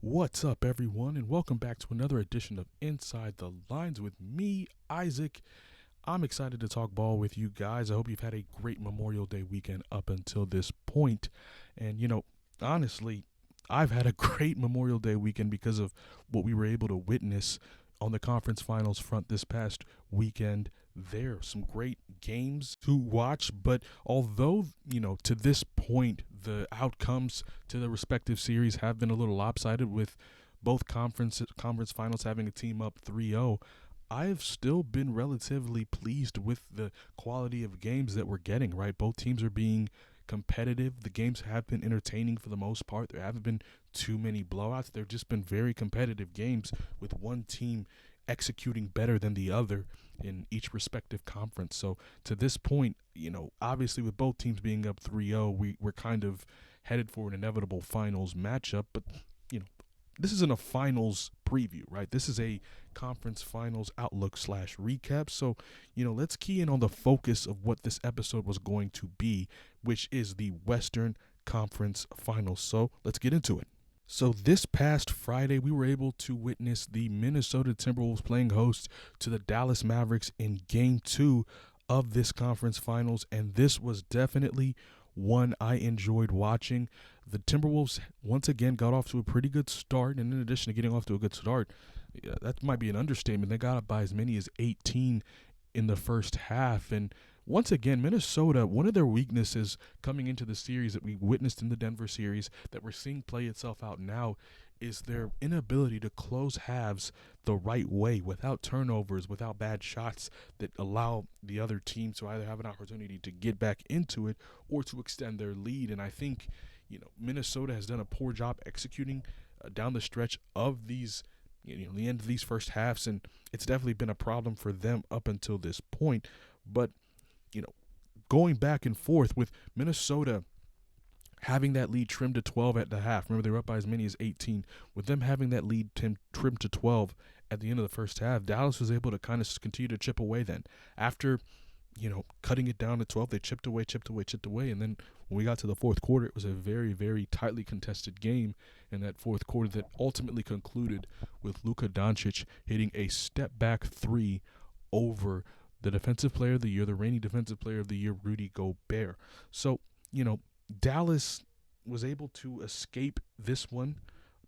What's up, everyone, and welcome back to another edition of Inside the Lines with me, Isaac. I'm excited to talk ball with you guys. I hope you've had a great Memorial Day weekend up until this point. And, honestly, I've had a great Memorial Day weekend because of what we were able to witness on the conference finals front this past weekend. There, some great games to watch, but although, to this point, the outcomes to the respective series have been a little lopsided with both conference finals having a team up 3-0. I've still been relatively pleased with the quality of games that we're getting, right? Both teams are being competitive. The games have been entertaining for the most part. There haven't been too many blowouts. They've just been very competitive games with one team executing better than the other in each respective conference. So to this point, obviously with both teams being up 3-0, we're kind of headed for an inevitable finals matchup. But, this isn't a finals preview, right? This is a conference finals outlook / recap. So, let's key in on the focus of what this episode was going to be, which is the Western Conference Finals. So let's get into it. So this past Friday, we were able to witness the Minnesota Timberwolves playing host to the Dallas Mavericks in Game 2 of this conference finals, and this was definitely one I enjoyed watching. The Timberwolves once again got off to a pretty good start, and in addition to getting off to a good start, that might be an understatement. They got up by as many as 18 in the first half, and once again, Minnesota, one of their weaknesses coming into the series that we witnessed in the Denver series that we're seeing play itself out now is their inability to close halves the right way without turnovers, without bad shots that allow the other team to either have an opportunity to get back into it or to extend their lead. And I think, Minnesota has done a poor job executing down the stretch of these the end of these first halves, and it's definitely been a problem for them up until this point. But going back and forth with Minnesota having that lead trimmed to 12 at the half. Remember, they were up by as many as 18. With them having that lead trimmed to 12 at the end of the first half, Dallas was able to kind of continue to chip away then. After, cutting it down to 12, they chipped away. And then when we got to the fourth quarter, it was a very, very tightly contested game in that fourth quarter that ultimately concluded with Luka Doncic hitting a step-back three over the Defensive Player of the Year, the reigning Defensive Player of the Year, Rudy Gobert. So, Dallas was able to escape this one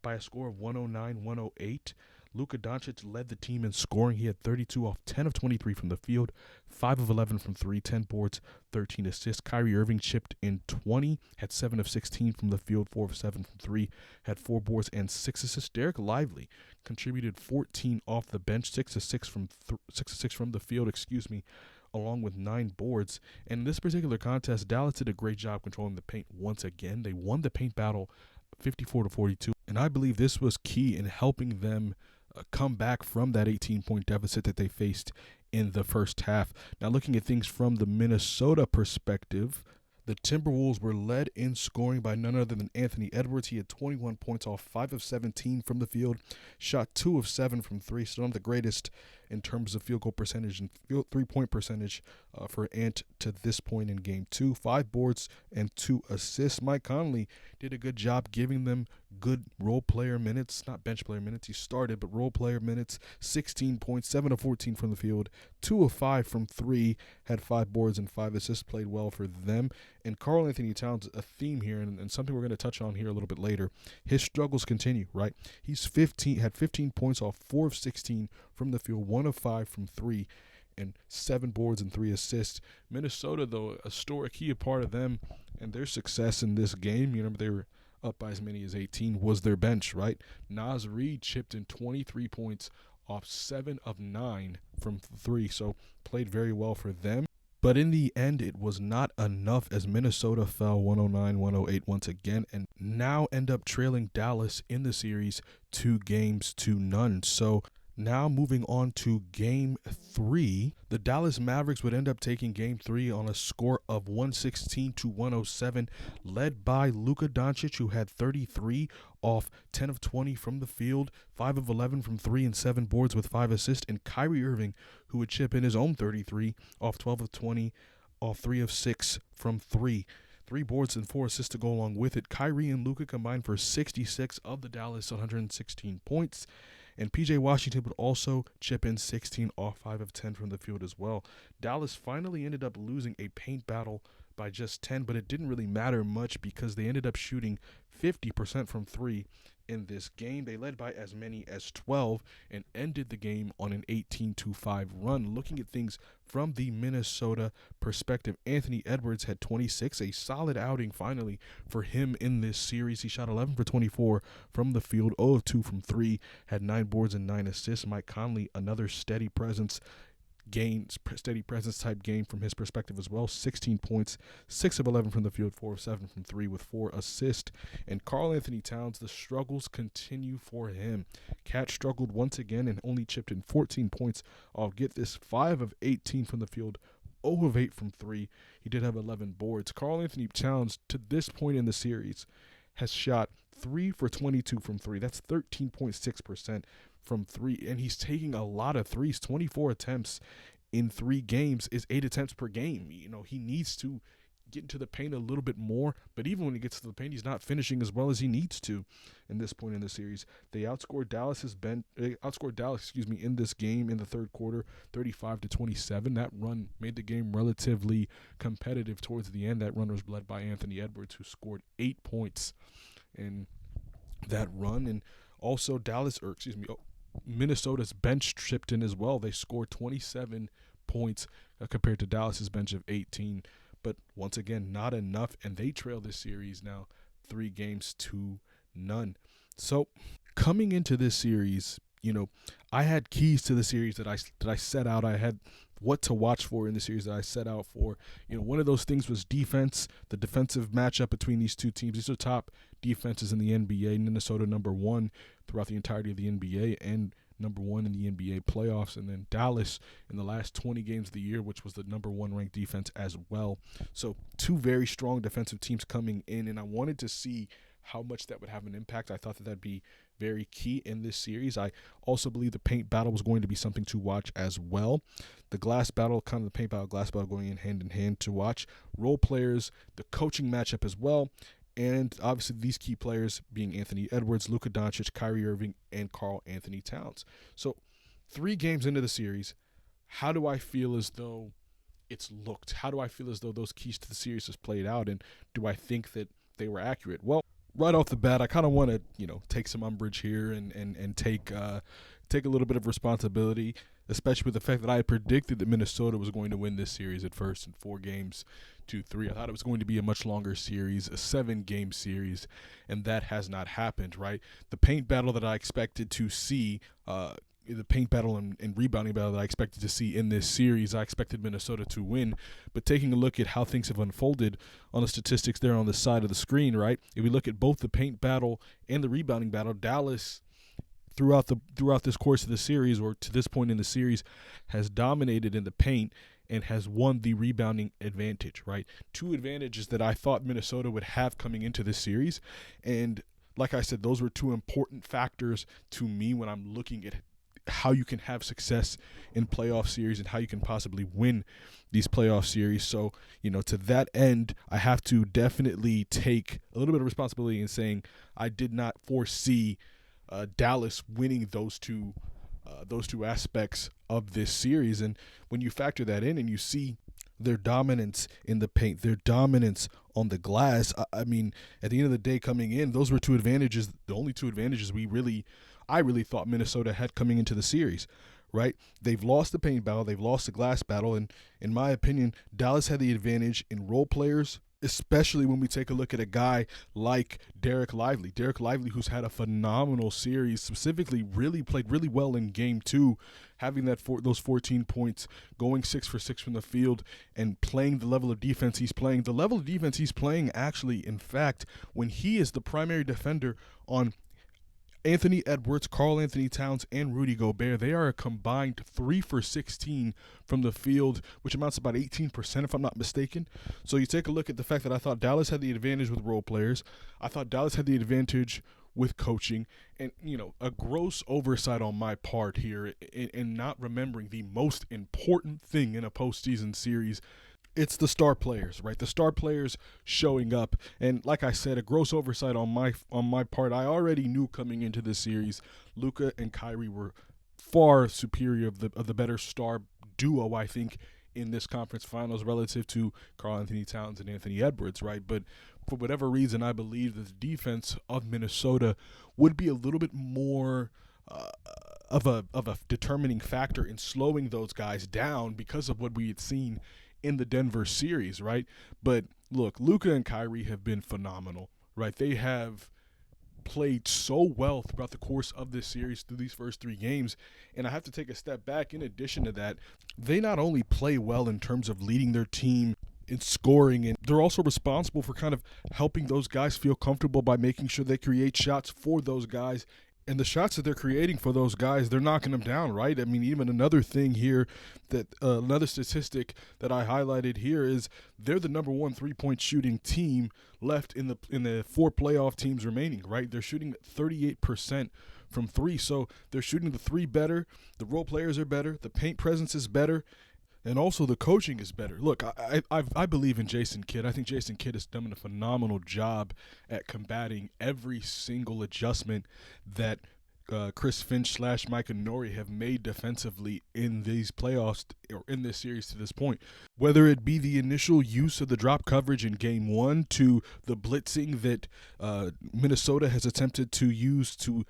by a score of 109-108. Luka Doncic led the team in scoring. He had 32 off 10 of 23 from the field, 5 of 11 from 3, 10 boards, 13 assists. Kyrie Irving chipped in 20, had 7 of 16 from the field, 4 of 7 from 3, had 4 boards and 6 assists. Derek Lively contributed 14 off the bench, 6 of 6 from the field, along with 9 boards. And in this particular contest, Dallas did a great job controlling the paint once again. They won the paint battle 54-42, and I believe this was key in helping them come back from that 18-point deficit that they faced in the first half. Now, looking at things from the Minnesota perspective, the Timberwolves were led in scoring by none other than Anthony Edwards. He had 21 points off 5 of 17 from the field, shot 2 of 7 from 3, still not the greatest in terms of field goal percentage and three-point percentage for Ant to this point in Game 2. 5 boards and 2 assists. Mike Conley did a good job giving them good role player minutes, not bench player minutes. He started, but role player minutes. 16 points, 7 of 14 from the field, 2 of 5 from 3, had 5 boards and 5 assists, played well for them. And Karl-Anthony Towns, a theme here, and something we're going to touch on here a little bit later. His struggles continue, right? He's had 15 points off 4 of 16 from the field, 1 of 5 from 3, and 7 boards and 3 assists. Minnesota, though, a key part of them and their success in this game, they were up by as many as 18, was their bench, right? Naz Reid chipped in 23 points off 7 of 9 from 3, so played very well for them. But in the end, it was not enough as Minnesota fell 109-108 once again and now end up trailing Dallas in the series 2-0. So now moving on to Game 3, the Dallas Mavericks would end up taking Game 3 on a score of 116-107, led by Luka Doncic, who had 33 off 10 of 20 from the field, 5 of 11 from 3 and 7 boards with 5 assists, and Kyrie Irving, who would chip in his own 33 off 12 of 20, off 3 of 6 from 3. 3 boards and 4 assists to go along with it. Kyrie and Luka combined for 66 of the Dallas 116 points. And P.J. Washington would also chip in 16 off 5 of 10 from the field as well. Dallas finally ended up losing a paint battle by just 10, but it didn't really matter much because they ended up shooting 50% from 3 in this game. They led by as many as 12 and ended the game on an 18-5 run. Looking at things from the Minnesota perspective, Anthony Edwards had 26, a solid outing finally for him in this series. He shot 11 for 24 from the field, 0 of 2 from 3, had 9 boards and 9 assists. Mike Conley, another steady presence type game from his perspective as well. 16 points, 6 of 11 from the field, 4 of 7 from 3 with 4 assists. And Karl-Anthony Towns, the struggles continue for him. Cat struggled once again and only chipped in 14 points. I'll get this, 5 of 18 from the field, 0 of 8 from 3. He did have 11 boards. Karl-Anthony Towns, to this point in the series, has shot 3 for 22 from 3. That's 13.6% from 3, and he's taking a lot of threes. 24 attempts in 3 games is 8 attempts per game. He needs to get into the paint a little bit more, but even when he gets to the paint, he's not finishing as well as he needs to in this point in the series. They outscored Dallas in this game in the third quarter, 35-27. That run made the game relatively competitive towards the end. That run was led by Anthony Edwards, who scored 8 points in that run. And also Minnesota's bench chipped in as well. They scored 27 points compared to Dallas's bench of 18. But once again, not enough, and they trail this series now 3-0. So coming into this series, I had keys to the series that I set out. I had what to watch for in the series that I set out for. One of those things was defense, the defensive matchup between these two teams. These are top defenses in the NBA. Minnesota number 1 throughout the entirety of the NBA and number 1 in the NBA playoffs. And then Dallas in the last 20 games of the year, which was the number 1 ranked defense as well. So 2 very strong defensive teams coming in, and I wanted to see how much that would have an impact. I thought that that'd be very key in this series. I also believe the paint battle was going to be something to watch as well. The glass battle, kind of the paint battle, glass battle going in hand to watch. Role players, the coaching matchup as well, and obviously these key players being Anthony Edwards, Luka Doncic, Kyrie Irving, and Karl-Anthony Towns. So 3 games into the series, how do I feel as though it's looked? How do I feel as though those keys to the series has played out, and do I think that they were accurate? Well, right off the bat, I kind of want to, take some umbrage here and take a little bit of responsibility, especially with the fact that I had predicted that Minnesota was going to win this series at first in 4-3. I thought it was going to be a much longer series, a 7-game series, and that has not happened, right? The paint battle that I expected to see, the paint battle and rebounding battle that I expected to see in this series, I expected Minnesota to win. But taking a look at how things have unfolded on the statistics there on the side of the screen, right? If we look at both the paint battle and the rebounding battle, Dallas throughout this course of the series, or to this point in the series, has dominated in the paint and has won the rebounding advantage, right? 2 advantages that I thought Minnesota would have coming into this series. And like I said, those were 2 important factors to me when I'm looking at how you can have success in playoff series and how you can possibly win these playoff series. So, to that end, I have to definitely take a little bit of responsibility in saying I did not foresee Dallas winning those two aspects of this series. And when you factor that in and you see their dominance in the paint, their dominance on the glass, I mean, at the end of the day, coming in, those were 2 advantages, the only 2 advantages I really thought Minnesota had coming into the series, right? They've lost the paint battle, they've lost the glass battle, and in my opinion, Dallas had the advantage in role players, especially when we take a look at a guy like Derek Lively. Derek Lively, who's had a phenomenal series, specifically played really well in Game 2, having those 14 points, going 6 for 6 from the field, and playing the level of defense he's playing. The level of defense he's playing, actually, in fact, when he is the primary defender on Anthony Edwards, Karl-Anthony Towns, and Rudy Gobert, they are a combined 3 for 16 from the field, which amounts to about 18% if I'm not mistaken. So you take a look at the fact that I thought Dallas had the advantage with role players. I thought Dallas had the advantage with coaching, and a gross oversight on my part here in not remembering the most important thing in a postseason series, It's the star players, right? The star players showing up, and like I said, a gross oversight on my part. I already knew coming into this series, Luka and Kyrie were far superior of the better star duo, I think, in this conference finals relative to Karl-Anthony Towns and Anthony Edwards, right? But for whatever reason, I believe that the defense of Minnesota would be a little bit more. Of a determining factor in slowing those guys down because of what we had seen in the Denver series, right? But look, Luka and Kyrie have been phenomenal, right? They have played so well throughout the course of this series through these first 3 games. And I have to take a step back. In addition to that, they not only play well in terms of leading their team in scoring, and they're also responsible for kind of helping those guys feel comfortable by making sure they create shots for those guys. And the shots that they're creating for those guys, they're knocking them down, right? I mean, even another thing here that another statistic that I highlighted here is they're the number 1 3-point shooting team left in the 4 playoff teams remaining, right? They're shooting 38% from 3, so they're shooting the 3 better. The role players are better. The paint presence is better. And also the coaching is better. Look, I believe in Jason Kidd. I think Jason Kidd has done a phenomenal job at combating every single adjustment that Chris Finch / Mike Nori have made defensively in these playoffs or in this series to this point. Whether it be the initial use of the drop coverage in Game 1 to the blitzing that Minnesota has attempted to use to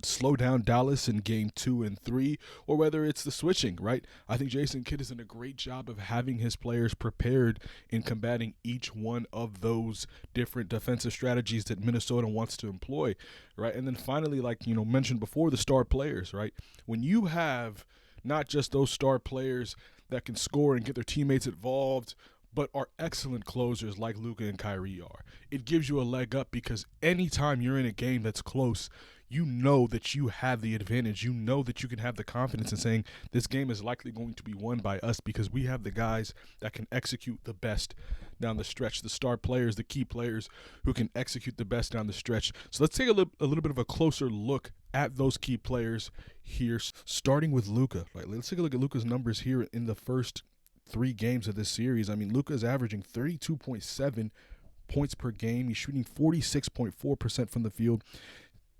slow down Dallas in Game 2 and 3, or whether it's the switching, right? I think Jason Kidd has done a great job of having his players prepared in combating each one of those different defensive strategies that Minnesota wants to employ, right? And then finally, like mentioned before, the star players, right? When you have not just those star players that can score and get their teammates involved, but are excellent closers like Luka and Kyrie are, it gives you a leg up because anytime you're in a game that's close, you know that you have the advantage. You know that you can have the confidence in saying this game is likely going to be won by us because we have the guys that can execute the best down the stretch, the star players, the key players who can execute the best down the stretch. So let's take a little bit of a closer look at those key players here, starting with Luka. Right, let's take a look at Luka's numbers here in the first 3 games of this series. I mean, Luka is averaging 32.7 points per game. He's shooting 46.4% from the field,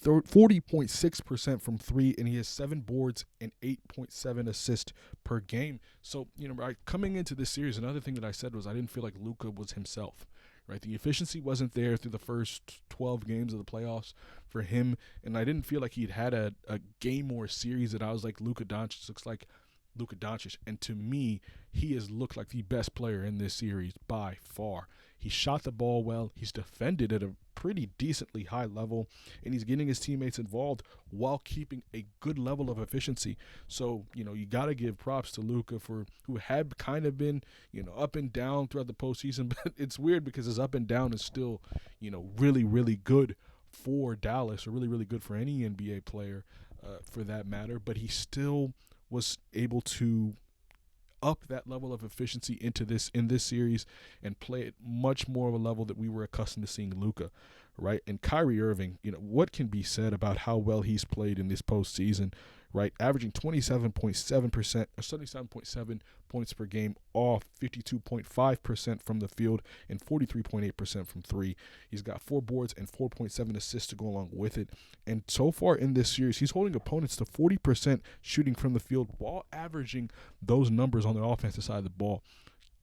40.6% from 3, and he has 7 boards and 8.7 assists per game. So, right, coming into this series, another thing that I said was I didn't feel like Luka was himself. Right, the efficiency wasn't there through the first 12 games of the playoffs for him, and I didn't feel like he'd had a game or a series that I was like, Luka Doncic looks like Luka Doncic. And to me, he has looked like the best player in this series by far. He shot the ball well. He's defended at a pretty decently high level, and he's getting his teammates involved while keeping a good level of efficiency. So, you got to give props to Luka for who had kind of been, up and down throughout the postseason. But it's weird because his up and down is still, really, really good for Dallas, or really, really good for any NBA player for that matter. But he still was able to up that level of efficiency in this series and play at much more of a level that we were accustomed to seeing Luka, right? And Kyrie Irving, what can be said about how well he's played in this postseason, right? Averaging 27.7% or 77.7 points per game off 52.5% from the field and 43.8% from 3. He's got 4 boards and 4.7 assists to go along with it. And so far in this series, he's holding opponents to 40% shooting from the field while averaging those numbers on the offensive side of the ball.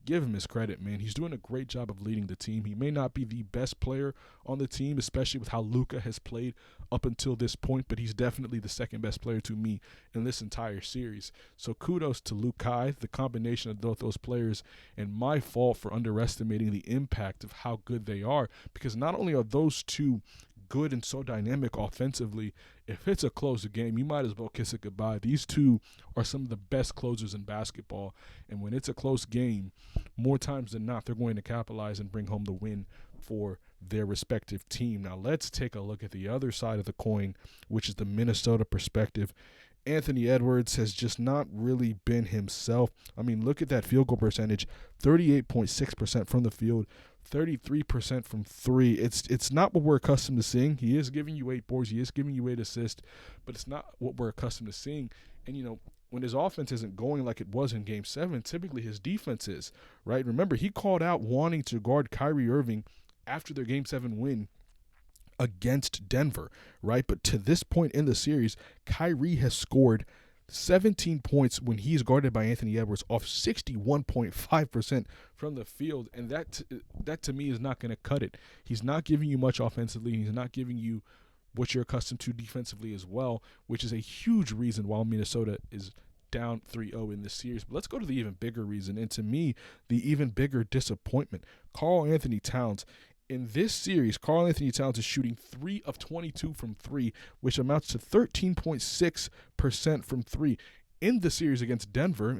Give him his credit, man. He's doing a great job of leading the team. He may not be the best player on the team, especially with how Luka has played up until this point, but he's definitely the second best player to me in this entire series. So kudos to Lukai, the combination of both those players, and my fault for underestimating the impact of how good they are, because not only are those two good and so dynamic offensively, if it's a close game, you might as well kiss it goodbye. These two are some of the best closers in basketball, and when it's a close game, more times than not, they're going to capitalize and bring home the win for their respective team. Now let's take a look at the other side of the coin, which is the Minnesota perspective. Anthony Edwards has just not really been himself. I mean, look at that field goal percentage, 38.6% from the field, 33% from 3. It's not what we're accustomed to seeing. He is giving you 8 boards. He is giving you 8 assists, but it's not what we're accustomed to seeing. And, when his offense isn't going like it was in Game 7, typically his defense is, right? Remember, he called out wanting to guard Kyrie Irving after their Game 7 win against Denver, right? But to this point in the series, Kyrie has scored 17 points when he's guarded by Anthony Edwards off 61.5% from the field, and that to me is not going to cut it. He's not giving you much offensively, and he's not giving you what you're accustomed to defensively as well, which is a huge reason why Minnesota is down 3-0 in this series. But let's go to the even bigger reason, and to me, the even bigger disappointment. Karl-Anthony Towns. In this series, Karl-Anthony Towns is shooting 3 of 22 from 3, which amounts to 13.6% from 3. In the series against Denver,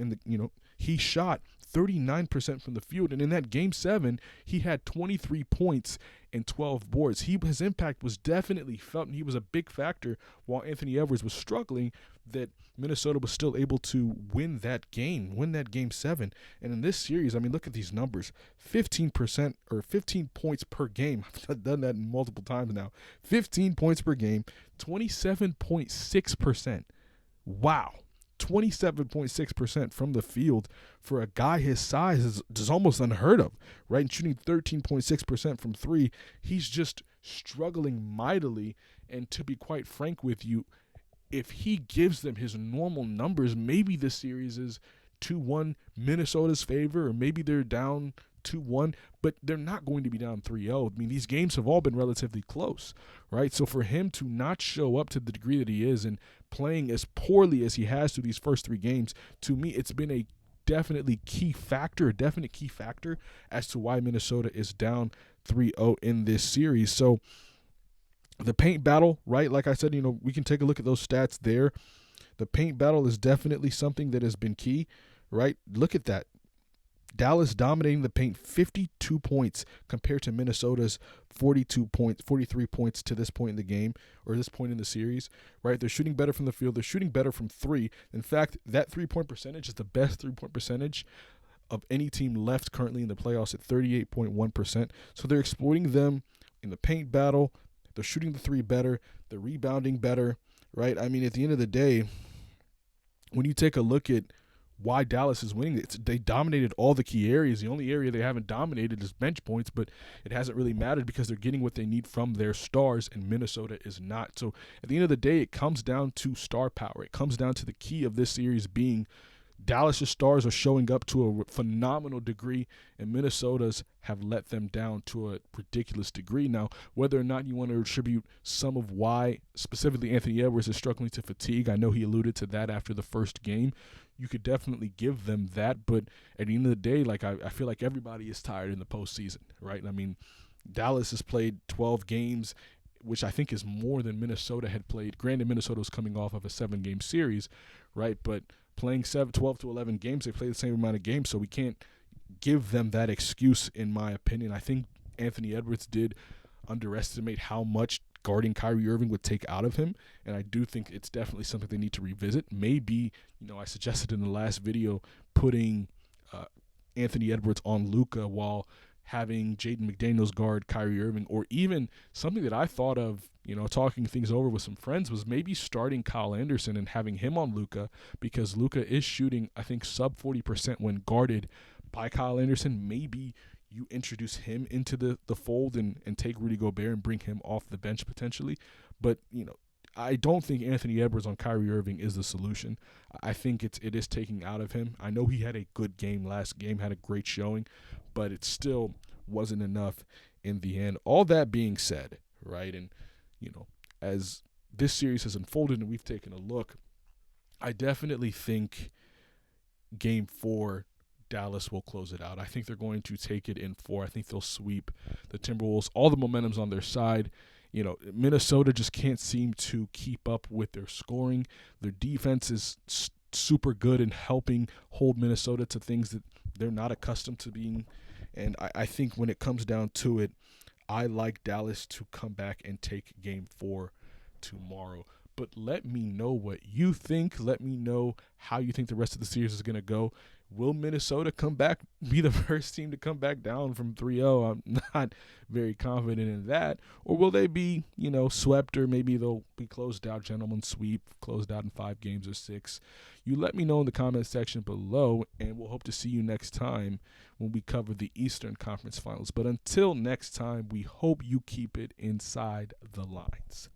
he shot 39% from the field, and in that Game 7, he had 23 points and 12 boards. His impact was definitely felt, and he was a big factor while Anthony Edwards was struggling, that Minnesota was still able to win that Game 7. And in this series, I mean, look at these numbers. 15% or 15 points per game. I've done that multiple times now. 15 points per game, 27.6%. Wow. 27.6% from the field for a guy his size is almost unheard of, right? And shooting 13.6% from 3, he's just struggling mightily. And to be quite frank with you, if he gives them his normal numbers, maybe the series is 2-1 Minnesota's favor, or maybe they're down 2-1, but they're not going to be down 3-0. I mean, these games have all been relatively close, right? So for him to not show up to the degree that he is and playing as poorly as he has through these first 3 games, to me, it's been a definite key factor as to why Minnesota is down 3-0 in this series. So the paint battle, right? Like I said, we can take a look at those stats there. The paint battle is definitely something that has been key, right? Look at that. Dallas dominating the paint, 52 points compared to Minnesota's 43 points to this point in the game, or this point in the series, right? They're shooting better from the field. They're shooting better from 3. In fact, that 3-point percentage is the best 3-point percentage of any team left currently in the playoffs at 38.1%. So they're exploiting them in the paint battle. They're shooting the 3 better. They're rebounding better, right? I mean, at the end of the day, when you take a look at why Dallas is winning, they dominated all the key areas. The only area they haven't dominated is bench points, but it hasn't really mattered because they're getting what they need from their stars, and Minnesota is not. So at the end of the day, it comes down to star power. It comes down to the key of this series being Dallas' stars are showing up to a phenomenal degree, and Minnesota's have let them down to a ridiculous degree. Now, whether or not you want to attribute some of why specifically Anthony Edwards is struggling to fatigue, I know he alluded to that after the first game. You could definitely give them that, but at the end of the day, I feel like everybody is tired in the postseason, right? I mean, Dallas has played 12 games, which I think is more than Minnesota had played. Granted, Minnesota was coming off of a 7-game series, right? But playing 12 to 11 games, they play the same amount of games, so we can't give them that excuse, in my opinion. I think Anthony Edwards did underestimate how much guarding Kyrie Irving would take out of him, and I do think it's definitely something they need to revisit. Maybe, I suggested in the last video putting Anthony Edwards on Luka while having Jaden McDaniels guard Kyrie Irving, or even something that I thought of, talking things over with some friends, was maybe starting Kyle Anderson and having him on Luka, because Luka is shooting, I think, sub 40% when guarded by Kyle Anderson. Maybe you introduce him into the fold and take Rudy Gobert and bring him off the bench potentially. But, I don't think Anthony Edwards on Kyrie Irving is the solution. I think it is taking out of him. I know he had a good game last game, had a great showing, but it still wasn't enough in the end. All that being said, right, and, as this series has unfolded and we've taken a look, I definitely think Game 4, Dallas will close it out. I think they're going to take it in 4. I think they'll sweep the Timberwolves. All the momentum's on their side. Minnesota just can't seem to keep up with their scoring. Their defense is super good in helping hold Minnesota to things that they're not accustomed to being. And I think when it comes down to it, I like Dallas to come back and take Game 4 tomorrow. But let me know what you think. Let me know how you think the rest of the series is going to go. Will Minnesota come back, be the first team to come back down from 3-0? I'm not very confident in that. Or will they be, swept, or maybe they'll be closed out, gentlemen sweep, closed out in 5 games or 6? You let me know in the comment section below, and we'll hope to see you next time when we cover the Eastern Conference Finals. But until next time, we hope you keep it inside the lines.